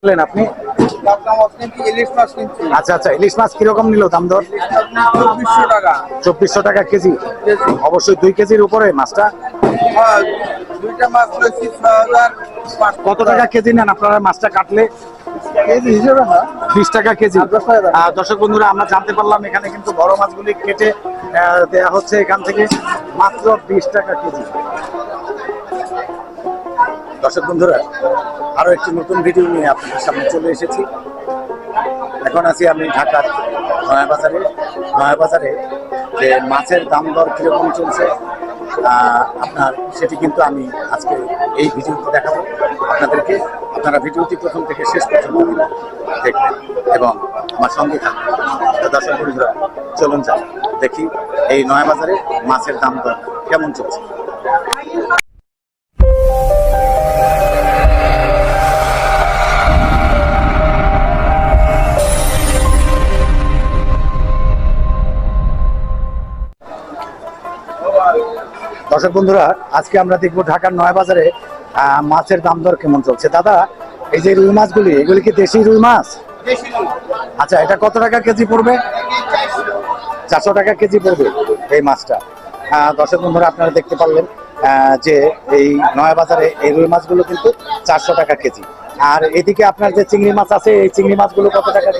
আপনি? ইলিশ মাছ কিনছি। আচ্ছা আচ্ছা, ইলিশ মাছ কিরকম নিল দাম দর? 2400 টাকা। 2400 টাকা কেজি। অবশ্যই 2 কেজির উপরে মাছটা। হ্যাঁ, দুইটা মাছ লইছি 6500। কত টাকা কেজি নেন আপনারা মাছটা কাটলে? কেজি হিসেবে না, 20 টাকা কেজি। 10 টাকা। দর্শক বন্ধুরা, আমরা জানতে পারলাম এখানে কিন্তু বড় মাছগুলি কেটে দেয়া হচ্ছে এখান থেকে মাত্র 20 টাকা কেজি। দর্শক বন্ধুরা, আরো একটি নতুন ভিডিও নিয়ে আপনাদের সামনে চলে এসেছি। এখন আছি আমি ঢাকার নয়াবাজারে। নয়াবাজারে যে মাছের দাম দর কিরকম চলছে আপনার সেটি কিন্তু আমি আজকে এই ভিডিওতে দেখাবো আপনাদেরকে। আপনারা ভিডিওটি প্রথম থেকে শেষ পর্যন্ত দেখবেন এবং আমার সঙ্গে থাকবেন। তো দর্শক বন্ধুরা, চলুন যাই দেখি এই নয়াবাজারে মাছের দাম দর কেমন চলছে। দর্শক বন্ধুরা, আজকে আমরা দেখবো ঢাকার নয়াবাজারে মাছের দাম দর কেমন চলছে। দাদা, এই যে রুই মাছগুলি, এগুলি কি দেশি রুই মাছ? আচ্ছা, এটা কত টাকা কেজি পড়বে? 400 টাকা কেজি পড়বে এই মাছটা। দর্শক বন্ধুরা, আপনারা দেখতে পারলেন যে এই নয়াবাজারে এই রুই মাছগুলো কিন্তু 400 টাকা কেজি। আর এদিকে আপনার যে চিংড়ি মাছ আছে, এই চিংড়ি মাছগুলো কত টাকা?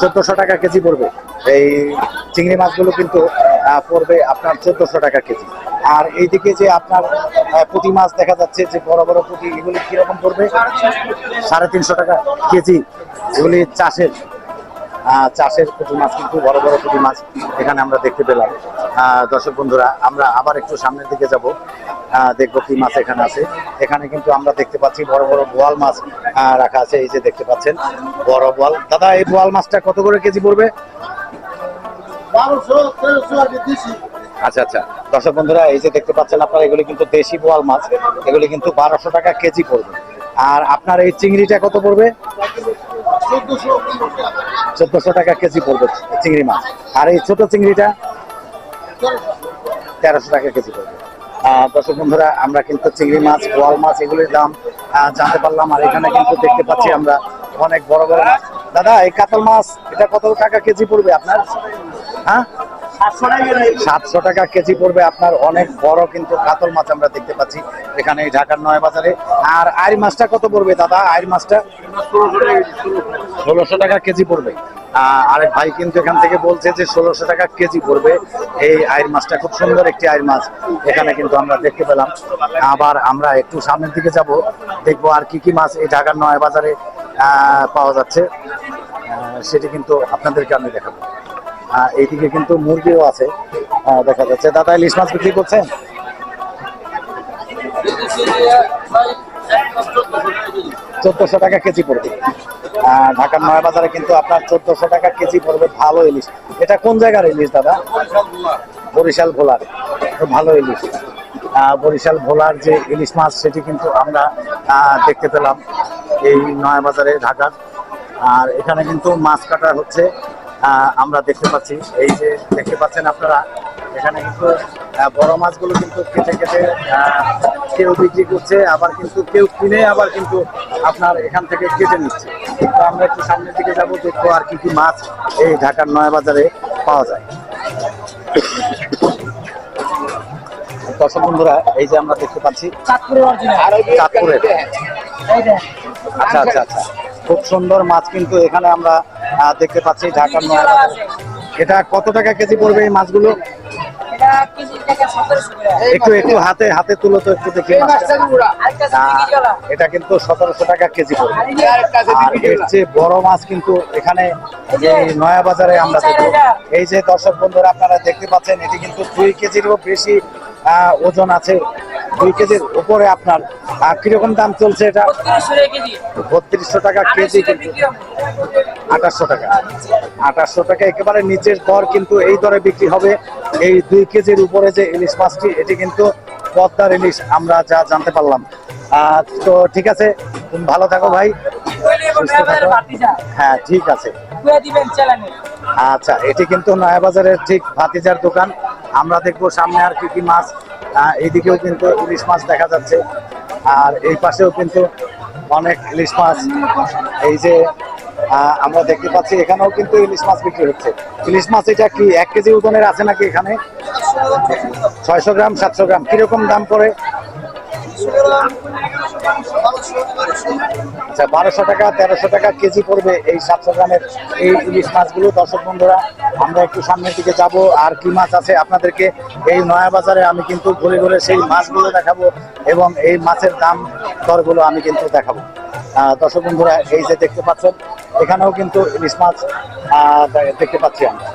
1400 টাকা কেজি পড়বে। এই চিংড়ি মাছগুলো কিন্তু পড়বে আপনার 1400 টাকা কেজি। আর এইদিকে যে আপনার পুঁটি মাছ দেখা যাচ্ছে, যে বড় বড় পুঁটি, এগুলি কিরকম পড়বে? 350 টাকা কেজি। এগুলি চাষের পুঁটি মাছ, কিন্তু বড় বড় পুঁটি মাছ এখানে আমরা দেখতে পেলাম। দর্শক বন্ধুরা, আমরা আবার একটু সামনের দিকে যাব, দেখবো কি মাছ এখানে আছে। এখানে কিন্তু আমরা দেখতে পাচ্ছি বড় বড় বোয়াল মাছ রাখা আছে। এই যে দেখতে পাচ্ছেন বড় বোয়াল। দাদা, এই বোয়াল মাছটা কত করে কেজি পড়বে? 1200, 1300 আর বেশি। আচ্ছা আচ্ছা, দর্শক বন্ধুরা, এই যে দেখতে পাচ্ছেন আপনারা, এগুলি কিন্তু দেশি বোয়াল মাছ। এগুলি কিন্তু 1200 টাকা কেজি পড়বে। আর আপনার এই চিংড়িটা কত পড়বে? 1400 টাকা কেজি পড়বে চিংড়ি মাছ। আর এই ছোট চিংড়িটা 1300 টাকা কেজি পড়বে। দর্শক বন্ধুরা, আমরা কিন্তু চিংড়ি মাছ, বোয়াল মাছ এগুলির দাম জানতে পারলাম। আর এখানে কিন্তু দেখতে পাচ্ছি আমরা অনেক বড় বড় মাছ। দাদা, এই কাতল মাছ, এটা কত টাকা কেজি পড়বে আপনার? হ্যাঁ, 700 টাকা কেজি পড়বে আপনার। অনেক বড় কিন্তু কাতল মাছ আমরা দেখতে পাচ্ছি এখানে ঢাকার নয়াবাজারে। আর আইর মাছটা কত পড়বে দাদা? আইর মাছটা 1600 টাকা কেজি পড়বে। আরেক ভাই কিন্তু এখান থেকে বলছে যে 1600 টাকা কেজি পড়বে এই আইর মাছটা। খুব সুন্দর একটি আইর মাছ এখানে কিন্তু আমরা দেখতে পেলাম। আবার আমরা একটু সামনের দিকে যাব, দেখবো আর কি কি মাছ এই ঢাকার নয়াবাজারে পাওয়া যাচ্ছে, সেটি কিন্তু আপনাদেরকে আমি দেখাবো। এইদিকে কিন্তু মুরগিও আছে দেখা যাচ্ছে। দাদা, ইলিশ মাছ বিক্রি করছেন? 1400 টাকা কেজি পড়বে। ঢাকার নয়াবাজারে কিন্তু আপনার 1400 টাকা কেজি পড়বে ভালো ইলিশ। এটা কোন জায়গার ইলিশ দাদা? বরিশাল ভোলার। ভালো ইলিশ। বরিশাল ভোলার যে ইলিশ মাছ, সেটি কিন্তু আমরা দেখতে পেলাম এই নয়াবাজারে ঢাকার। আর এখানে কিন্তু মাছ কাটা হচ্ছে, আমরা দেখতে পাচ্ছি। এই যে দেখতে পাচ্ছেন আপনারা, এখানে কিন্তু বড় মাছগুলো কিন্তু কেটে কেটে কেউ বিক্রি করছে, আবার কিন্তু কেউ কিনে আবার কিন্তু আপনার এখান থেকে কেটে নিচ্ছে। তো আমরা একটু সামনের দিকে যাবো, দেখবো আর কি কি মাছ এই ঢাকার নয়াবাজারে পাওয়া যায়। দর্শক বন্ধুরা, এই যে আমরা দেখতে পাচ্ছি চাঁদপুরের। আচ্ছা আচ্ছা আচ্ছা, খুব সুন্দর মাছ কিন্তু এখানে আমরা দেখতে পাচ্ছি ঢাকার নয়াবাজারে। এটা কত টাকা কেজি পড়বে এই মাছগুলো? একটু একটু হাতে হাতে তুলো তো, একটু দেখি। এটা কিন্তু 1700 টাকা কেজি পড়বে। আর এর চেয়ে বড় মাছ কিন্তু এখানে এই নয়াবাজারে আমরা দেখব। এই যে দর্শক বন্ধুরা, আপনারা দেখতে পাচ্ছেন, এটি কিন্তু 2 কেজিরও বেশি ওজন আছে। 2 কেজির উপরে। আপনার কিরকম দাম চলছে এটা? 3200 টাকা কেজি, কিন্তু 2800 টাকা। 2800 টাকা একেবারে নিচের দর, কিন্তু এই দরে বিক্রি হবে এই 2 কেজির উপরে যে ইলিশ মাছটি। এটি কিন্তু পদ্মার ইলিশ, আমরা যা জানতে পারলাম। তো ঠিক আছে, তুমি ভালো থাকো ভাই, সুস্থ থাকো। হ্যাঁ, ঠিক আছে। আচ্ছা, এটি কিন্তু নয়াবাজারের ঠিক ভাতিজার দোকান। আমরা দেখবো সামনে আর কি কি মাছ। এইদিকেও কিন্তু ইলিশ মাছ দেখা যাচ্ছে, আর এই পাশেও কিন্তু অনেক ইলিশ মাছ। এই যে আমরা দেখতে পাচ্ছি এখানেও কিন্তু ইলিশ মাছ বিক্রি হচ্ছে। ইলিশ মাছ এটা কি 1 কেজি ওজনের আছে নাকি এখানে? 600 গ্রাম 700 গ্রাম কিরকম দাম পড়ে? আচ্ছা 1200 টাকা 1300 টাকা কেজি পড়বে এই 700 গ্রামের এই ইলিশ মাছগুলো। দর্শক বন্ধুরা আমরা একটু সামনের দিকে যাব, আর কি মাছ আছে আপনাদেরকে এই নয়া বাজারে আমি কিন্তু ঘুরে ঘুরে সেই মাছগুলো দেখাবো এবং এই মাছের দাম দরগুলো আমি কিন্তু দেখাবো। দর্শক বন্ধুরা এই যে দেখতে পাচ্ছেন এখানেও কিন্তু ইলিশ মাছ দেখতে পাচ্ছি আমরা।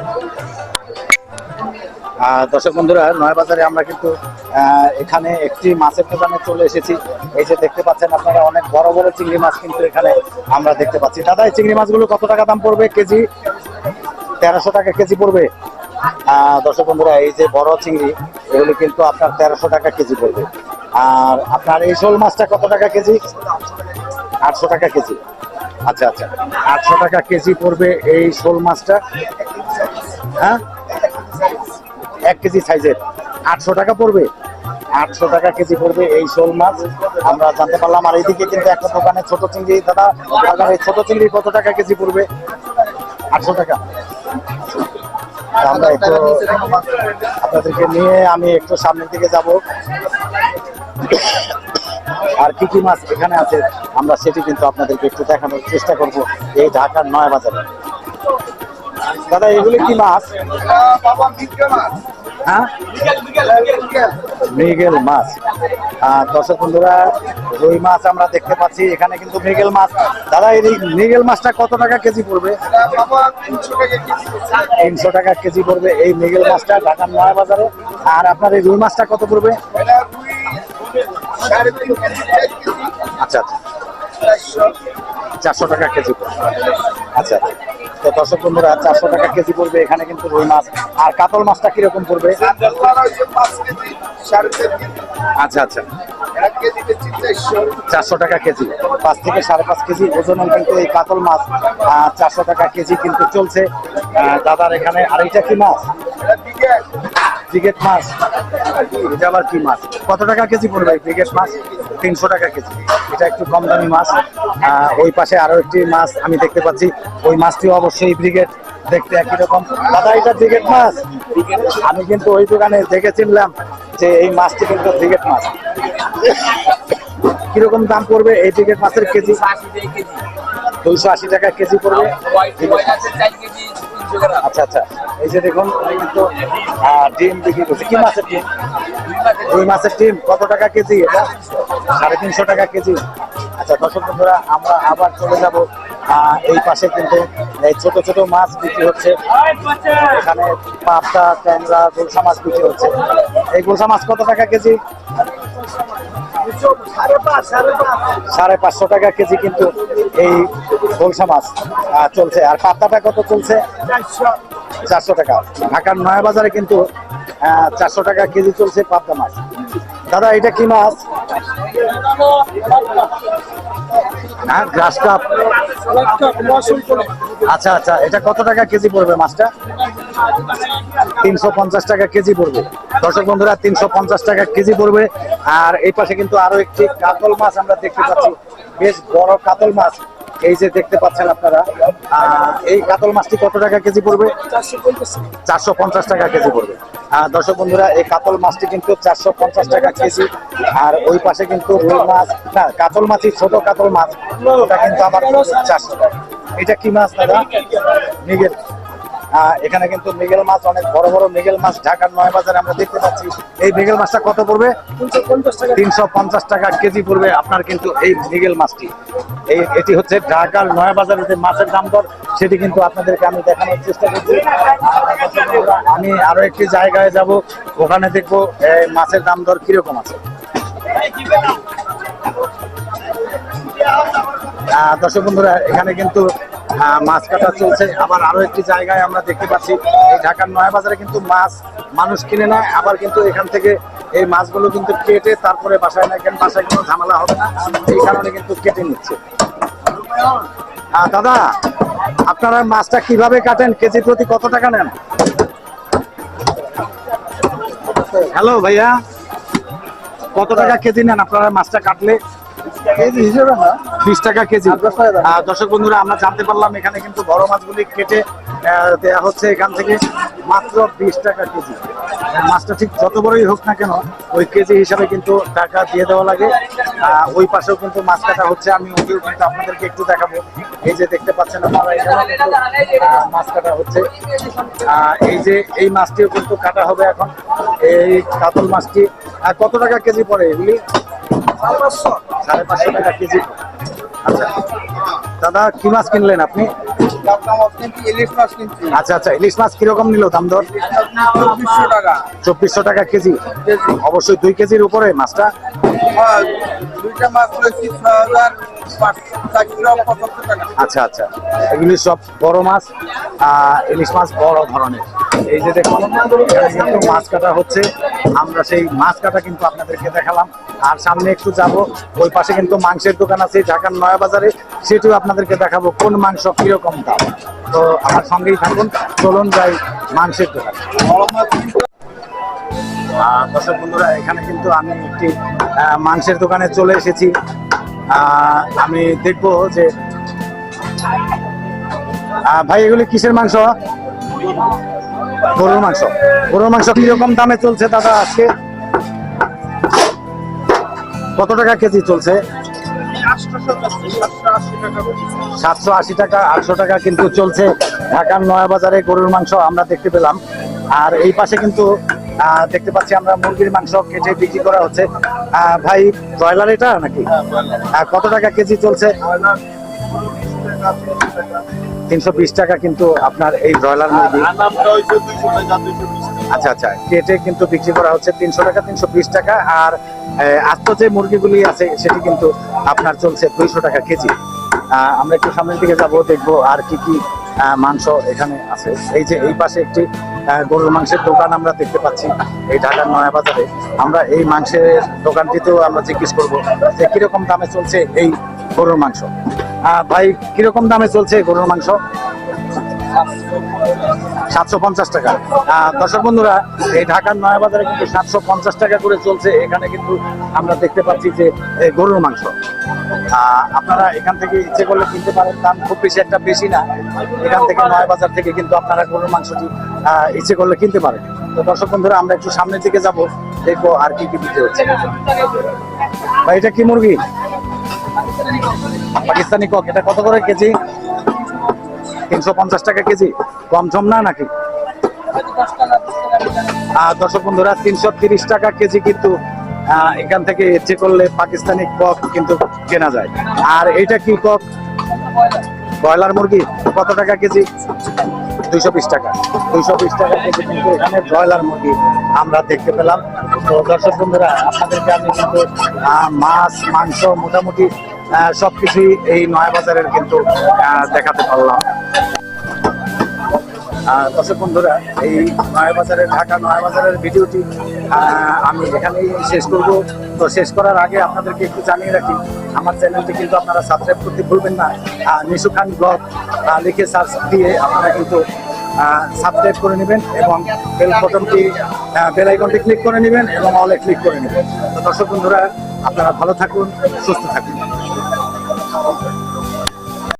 দর্শক বন্ধুরা নয়া বাজারে আমরা কিন্তু এখানে একটি মাছের দোকানে চলে এসেছি। এই যে দেখতে পাচ্ছেন আপনারা অনেক বড় বড় চিংড়ি মাছ কিন্তু এখানে আমরা দেখতে পাচ্ছি। দাদা এই চিংড়ি মাছগুলো কত টাকা দাম পড়বে কেজি? 1300 টাকা কেজি পড়বে। দর্শক বন্ধুরা এই যে বড় চিংড়ি এগুলো কিন্তু আপনার 1300 টাকা কেজি পড়বে। আর আপনার এই শোল মাছটা কত টাকা কেজি? 800 টাকা কেজি। আচ্ছা আচ্ছা 800 টাকা কেজি পড়বে এই শোল মাছটা। হ্যাঁ 1 কেজি সাইজের 800 টাকা পড়বে। 800 টাকা কেজি পড়বে এই শোল মাছ আমরা জানতে পারলাম। আর এইদিকে কিন্তু একটা দোকানে ছোট চিংড়ি। দাদা আপনার এই ছোট চিংড়ি কত টাকা কেজি পড়বে? 800 টাকা। আমরা একটু আপনাদেরকে নিয়ে আমি একটু সামনের দিকে যাব, আর কি কি মাছ এখানে আছে আমরা সেটি কিন্তু আপনাদেরকে একটু দেখানোর চেষ্টা করব এই ঢাকার নয়া বাজারে। দাদা এগুলি কি মাছ? হ্যাঁ মৃগেল মাছ। দর্শক বন্ধুরা রুই মাছ আমরা দেখতে পাচ্ছি এখানে কিন্তু মৃগেল মাছ। দাদা এই মৃগেল মাছটা কত টাকা কেজি পড়বে? 300 টাকা কেজি পড়বে এই মৃগেল মাছটা ঢাকার নয়া বাজারে। আর আপনার এই রুই মাছটা কত পড়বে? আচ্ছা আচ্ছা 400 টাকা কেজি পড়বে। আচ্ছা তো দর্শক বন্ধুরা 400 টাকা কেজি পড়বে এখানে কিন্তু রুই মাছ। আর কাতল মাছটা কিরকম পড়বে? আচ্ছা আচ্ছা 400 টাকা কেজি। 5 থেকে 5.5 কেজি ওজনের কিন্তু এই কাতল মাছ 400 টাকা কেজি কিন্তু চলছে দাদার এখানে। আর এটা কি মাছ? ব্রিগেড মাছ। এটা আবার কি মাছ? কত টাকা কেজি পড়বে ব্রিগেড মাছ? 300 টাকা কেজি। এটা একটু কম দামি মাছ। ওই পাশে আরো একটি মাছ আমি দেখতে পাচ্ছি, ওই মাছটিও অবশ্যই ব্রিগেড, দেখতে একই রকম। দাদা এটা ব্রিগেড মাছ? আমি কিন্তু ওই দোকানে দেখে চিনলাম যে এই মাছটি কিন্তু ব্রিগেড মাছ। কিরকম দাম পড়বে এই ব্রিগেড মাছের কেজি? 280 টাকা কেজি পড়বে। আচ্ছা আচ্ছা এই যে দেখুন কিন্তু ডিম বিক্রি করছে। কি মাছের ডিম? রুই মাছের ডিম। কত টাকা কেজি এটা? 350 টাকা কেজি। আচ্ছা দর্শক বন্ধুরা আমরা আবার চলে যাব এই পাশে কিন্তু এই ছোট ছোট মাছ বিক্রি হচ্ছে। এখানে পাবদা ট্যাংরা গোলসা মাছ বিক্রি হচ্ছে। এই গোলসা মাছ কত টাকা কেজি? 550 টাকা কেজি কিন্তু এই গোলসা মাছ চলছে। আর পাবদাটা কত চলছে? 400 টাকা। ঢাকার নয়া বাজারে কিন্তু 400 টাকা কেজি চলছে পাবদা মাছ। দাদা এটা কি মাছ? হ্যাঁ গ্রাস কাপ। আচ্ছা আচ্ছা এটা কত টাকা কেজি পড়বে মাছটা? 350 টাকা কেজি পড়বে। দর্শক বন্ধুরা 350 টাকা কেজি পড়বে। আর এই পাশে কিন্তু আরো একটি কাতল মাছ আমরা দেখতে পাচ্ছি, বেশ বড় কাতল মাছ। এই যে দেখতে পাচ্ছেন আপনারা এই কাতল মাছটি কত টাকা কেজি পড়বে? 450 টাকা কেজি পড়বে। দর্শক বন্ধুরা এই কাতল মাছটি কিন্তু 450 টাকা কেজি। আর ওই পাশে কিন্তু রুই মাছ, না কাতল মাছই ছোট কাতল মাছ, ওটা কিন্তু আবার 400 টাকা। এটা কি মাছ দাদা? মৃগেল। এখানে কিন্তু মৃগেল মাছ, অনেক বড় বড় মৃগেল মাছ ঢাকার নয়া বাজারে আমরা দেখতে পাচ্ছি। এই মৃগেল মাছটা কত পড়বে? 350 টাকা কেজি পড়বে আপনার কিন্তু এই মৃগেল মাছটি। এটি হচ্ছে ঢাকার নয়া বাজারের যে মাছের দাম দর সেটি কিন্তু আপনাদেরকে আমি দেখানোর চেষ্টা করছি। আমি আরো একটি জায়গায় যাব, ওখানে দেখবো মাছের দাম দর কিরকম আছে। দর্শক বন্ধুরা এখানে কিন্তু মাছ কাটা চলছে। আবার আরো একটি জায়গায় আমরা দেখতে পাচ্ছি এই ঢাকার নয়া বাজারে কিন্তু মাছ মানুষ কিনে নেয়, আবার কিন্তু এখান থেকে এই মাছগুলো কিন্তু কেটে তারপরে বাসায় নেয়। কেন বাসায় কোনো ঝামেলা হবে না এই কারণে কিন্তু কেটে নিচ্ছে। দাদা আপনারা মাছটা কিভাবে কাটেন? কেজি প্রতি কত টাকা নেন? হ্যালো ভাইয়া, কত টাকা কেজি নেন আপনারা মাছটা কাটলে? কেজি হিসেবে না, 20 টাকা কেজি। দর্শক বন্ধুরা, আমরা জানতে পারলাম এখানে কিন্তু বড় মাছগুলি কেটে দেয়া হচ্ছে এখান থেকে মাত্র 20 টাকা কেজি। মাছটা ঠিক যত বড়ই হোক না কেন, ওই কেজি হিসাবে কিন্তু টাকা দিয়ে দেওয়া লাগে। ওই পাশেও কিন্তু মাছ কাটা হচ্ছে, আমি ওটিও কিন্তু আপনাদেরকে একটু দেখাবো। এই যে দেখতে পাচ্ছেন আপনারা, এখানে কিন্তু মাছ কাটা হচ্ছে। এই যে এই মাছটিও কিন্তু কাটা হবে এখন, এই কাতল মাছটি। কত টাকা কেজি পড়ে এগুলি? 550 টাকা কেজি। আচ্ছা দাদা, কি মাছ কিনলেন আপনি? ইলিশ মাছ কিনছি। আচ্ছা আচ্ছা, ইলিশ মাছ কিরকম নিল দাম দর? 2400 টাকা। 2400 টাকা কেজি। অবশ্যই 2 কেজির উপরে মাছটা। হ্যাঁ, দুইটা মাছ লইছি 6475 টাকা। আচ্ছা আচ্ছা, এগুলি সব বড় মাছ, ইলিশ মাছ বড় ধরনের। এই যে দেখুন, এখানে কিন্তু মাছ কাটা হচ্ছে। আমরা সেই মাছ কাটা কিন্তু আপনাদেরকে দেখালাম। আর সামনে একটু যাব, ওই পাশে কিন্তু মাংসের দোকান আছে ঢাকার নয়া বাজারে, সেটিও আপনাদেরকে দেখাবো কোন মাংস কিরকম দাম। তো আমার সঙ্গেই থাকুন, চলুন যাই মাংসের দোকান। দর্শক বন্ধুরা, এখানে কিন্তু আমি একটি মাংসের দোকানে চলে এসেছি। আমি দেখবো যে ভাই, এগুলি কিসের মাংস? গরুর মাংস। গরুর মাংস কিরকম দামে চলছে দাদা আজকে? কত টাকা কেজি চলছে? 780 টাকা, 800 টাকা কিন্তু চলছে ঢাকার নয়া বাজারে গরুর মাংস আমরা দেখতে পেলাম। আর এই পাশে কিন্তু দেখতে পাচ্ছি আমরা মুরগির মাংস কেটে বিক্রি করা হচ্ছে। ভাই, ব্রয়লার এটা নাকি? কত টাকা কেজি চলছে? 320 টাকা কিন্তু আপনার এই ব্রয়লার মুরগি। আচ্ছা আচ্ছা, কেটে কিন্তু বিক্রি করা হচ্ছে 300 টাকা, 320 টাকা। আর আস্ত যে মুরগিগুলি আছে সেটি কিন্তু আপনার চলছে 200 টাকা কেজি। আমরা একটু সামনের দিকে যাব, দেখবো আর কি কি মাংস এখানে আছে। এই যে এই পাশে একটি গরুর মাংসের দোকান আমরা দেখতে পাচ্ছি এই ঢাকার নয়া বাজারে। আমরা এই মাংসের দোকানটিতেও আমরা জিজ্ঞেস করবো যে কিরকম দামে চলছে এই গরুর মাংস। ভাই, কিরকম দামে চলছে গরুর মাংস? 750 টাকা। দর্শক বন্ধুরা, এই ঢাকার নয়া বাজারে কিন্তু 750 টাকা করে চলছে। এখানে কিন্তু আমরা দেখতে পাচ্ছি যে গরুর মাংস। আপনারা এখান থেকে ইচ্ছে করলে কিনতে পারেন, দাম খুব বেশি একটা বেশি না। এখান থেকে নয়া বাজার থেকে কিন্তু আপনারা গরুর মাংসটি ইচ্ছে করলে কিনতে পারেন। তো দর্শক বন্ধুরা, আমরা একটু সামনের দিকে যাব, দেখবো আর কি কি বিক্রি হচ্ছে। ভাই, এটা কি মুরগি? পাকিস্তানি কক। এটা কত করে কেজি? 350 টাকা কেজি। কম সম না নাকি? দর্শক বন্ধুরা, 330 টাকা কেজি কিন্তু এখান থেকে ইচ্ছে করলে পাকিস্তানি কক কিন্তু কেনা যায়। আর এটা কি কক? ব্রয়লার মুরগি। কত টাকা কেজি? 220 টাকা। 220 টাকা কেজি কিন্তু এখানে ব্রয়লার মুরগি আমরা দেখতে পেলাম। তো দর্শক বন্ধুরা, আপনাদেরকে আমি কিন্তু মাছ মাংস মোটামুটি সবকিছুই এই নয়া বাজারের কিন্তু দেখাতে পারলাম। দর্শক বন্ধুরা, এই নয়া বাজারের ঢাকা নয়া বাজারের ভিডিওটি আমি এখানেই শেষ করব। তো শেষ করার আগে আপনাদেরকে একটু জানিয়ে রাখি, আমার চ্যানেলটি কিন্তু আপনারা সাবস্ক্রাইব করতে ভুলবেন না। নিশু খান ব্লগ লিখে সার্চ দিয়ে আপনারা কিন্তু সাবস্ক্রাইব করে নেবেন এবং বেল আইকনটি ক্লিক করে নেবেন এবং অলে ক্লিক করে নেবেন। তো দর্শক বন্ধুরা, আপনারা ভালো থাকুন, সুস্থ থাকুন।